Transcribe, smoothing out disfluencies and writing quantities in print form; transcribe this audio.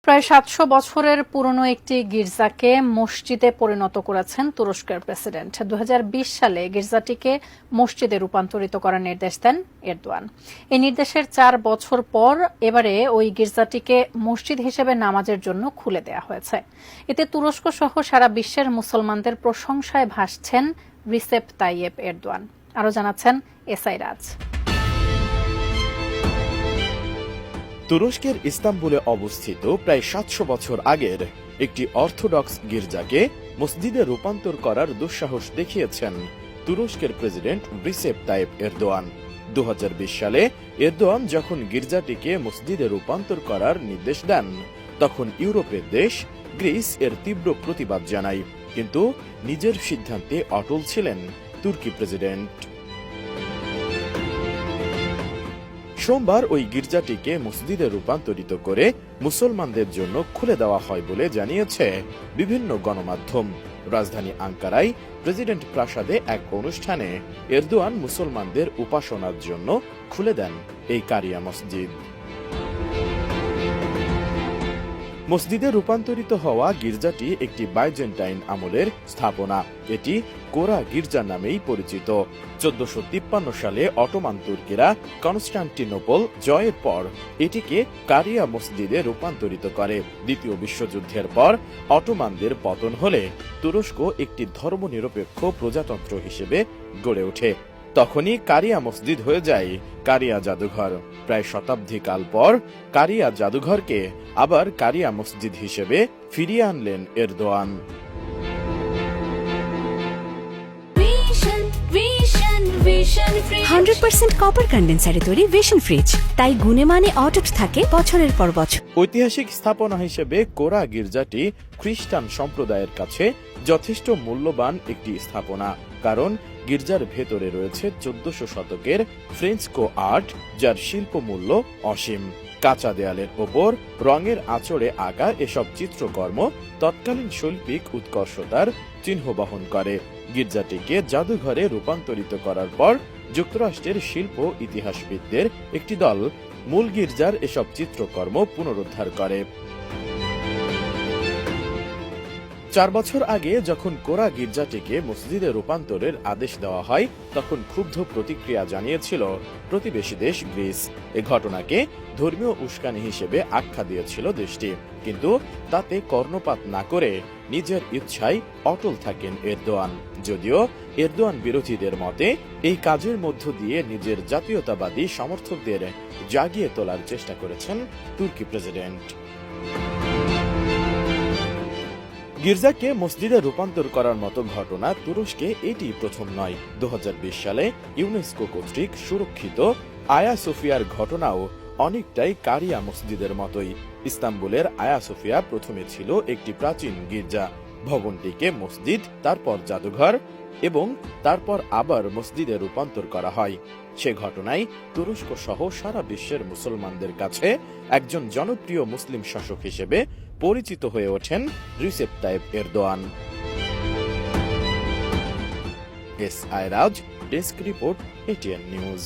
প্রায় ৭০০ বছরের পুরনো একটি গির্জাকে মসজিদে পরিণত করেছেন তুরস্কের প্রেসিডেন্ট। ২০২০ সালে গির্জাটিকে মসজিদে রূপান্তরিত করার নির্দেশ দেন এরদোয়ান। এই নির্দেশের ৪ বছর পর এবারে ওই গির্জাটিকে মসজিদ হিসেবে নামাজের জন্য খুলে দেয়া হয়েছে। এতে তুরস্ক সহ সারা বিশ্বের মুসলমানদের প্রশংসায় ভাসছেন রিসেপ তাইয়েপ এরদোয়ান। আরও জানাচ্ছেন এসআই রাজ। তুরস্কের ইস্তাম্বুলে অবস্থিত প্রায় ৭০০ বছর আগের একটি অর্থোডক্স গির্জাকে মসজিদে রূপান্তর করার দুঃসাহস দেখিয়েছেন তুরস্কের প্রেসিডেন্ট রিসেপ তাইয়েপ এরদোয়ান। ২০২০ সালে এরদোয়ান যখন গির্জাটিকে মসজিদে রূপান্তর করার নির্দেশ দেন, তখন ইউরোপের দেশ গ্রিস এর তীব্র প্রতিবাদ জানায়, কিন্তু নিজের সিদ্ধান্তে অটল ছিলেন তুর্কি প্রেসিডেন্ট। সোমবার ওই গির্জাটিকে মসজিদে রূপান্তরিত করে মুসলমানদের জন্য খুলে দেওয়া হয় বলে জানিয়েছে বিভিন্ন গণমাধ্যম। রাজধানী আঙ্কারায় প্রেসিডেন্ট প্রাসাদে এক অনুষ্ঠানে এরদোয়ান মুসলমানদের উপাসনার জন্য খুলে দেন এই কারিয়া মসজিদ। মসজিদে রূপান্তরিত হওয়া গির্জাটি একটি বাইজেন্টাইন আমলের স্থাপনা। এটি কোরা গির্জা নামেই পরিচিত। ১৪৫৩ সালে অটোমান তুর্কিরা কনস্টান্টিনোপল জয়ের পর এটিকে কারিয়া মসজিদে রূপান্তরিত করে। দ্বিতীয় বিশ্বযুদ্ধের পর অটোমানদের পতন হলে তুরস্ক একটি ধর্মনিরপেক্ষ প্রজাতন্ত্র হিসেবে গড়ে ওঠে। তখনই কারিয়া মসজিদ হয়ে যায় কারিয়া জাদুঘর। প্রায় শতাব্দী কাল পর কারিয়া জাদুঘরকে আবার কারিয়া মসজিদ হিসেবে ফিরিয়ে আনলেন এরদোয়ান। কপার কন্ডেন্সারে তৈরি ভিশন ফ্রিজ, তাই গুণে মানে অটুট থাকে বছরের পর বছর। ঐতিহাসিক স্থাপনা হিসেবে কোরা গির্জাটি খ্রিস্টান সম্প্রদায়ের কাছে যথেষ্ট মূল্যবান একটি স্থাপনা, কারণ গির্জার ভেতরে রয়েছে ১৪০০ শতকের ফ্রেন্সকো আর্ট, যার শিল্প মূল্য অসীম। কাঁচা দেয়ালের ওপর রঙের আঁচড়ে আঁকা এসব চিত্রকর্ম তৎকালীন শৈল্পিক উৎকর্ষতার চিহ্ন বহন করে। গির্জাটিকে জাদুঘরে রূপান্তরিত করার পর যুক্তরাষ্ট্রের শিল্প ইতিহাসবিদদের একটি দল মূল গির্জার এসব চিত্রকর্ম পুনরুদ্ধার করে। ৪ বছর আগে যখন কোরা গির্জাটিকে মসজিদে রূপান্তরের আদেশ দেওয়া হয়, তখন ক্ষুব্ধ প্রতিক্রিয়া জানিয়েছিল প্রতিবেশী দেশ গ্রিস। এ ঘটনাকে ধর্মীয় উস্কানি হিসেবে আখ্যা দিয়েছিল দেশটি, কিন্তু তাতে কর্ণপাত না করে নিজের ইচ্ছায় অটল থাকেন এরদোয়ান। যদিও এরদোয়ান বিরোধীদের মতে এই কাজের মধ্য দিয়ে নিজের জাতীয়তাবাদী সমর্থকদের জাগিয়ে তোলার চেষ্টা করেছেন তুর্কি প্রেসিডেন্ট। গির্জাকে মসজিদে রূপান্তর করার মতো ঘটনা তুরস্কে এটি প্রথম নয়। ২০২০ সালে ইউনেস্কো কর্তৃক সুরক্ষিত আয়া সোফিয়ার ঘটনাও অনেকটাই কারিয়া মসজিদের মতোই। ইস্তাম্বুলের আয়া সোফিয়া প্রথমে ছিল একটি প্রাচীন গির্জা। ভবনটিকে মসজিদ, তারপর জাদুঘর এবং তারপর আবার মসজিদে রূপান্তর করা হয়। সে ঘটনায় তুরস্ক সহ সারা বিশ্বের মুসলমানদের কাছে একজন জনপ্রিয় মুসলিম শাসক হিসেবে পরিচিত হয়ে ওঠেন রিসেপ তাইয়েপ এরদোয়ান। এসআই রাজ, ডেস্ক রিপোর্ট, এটিএন নিউজ।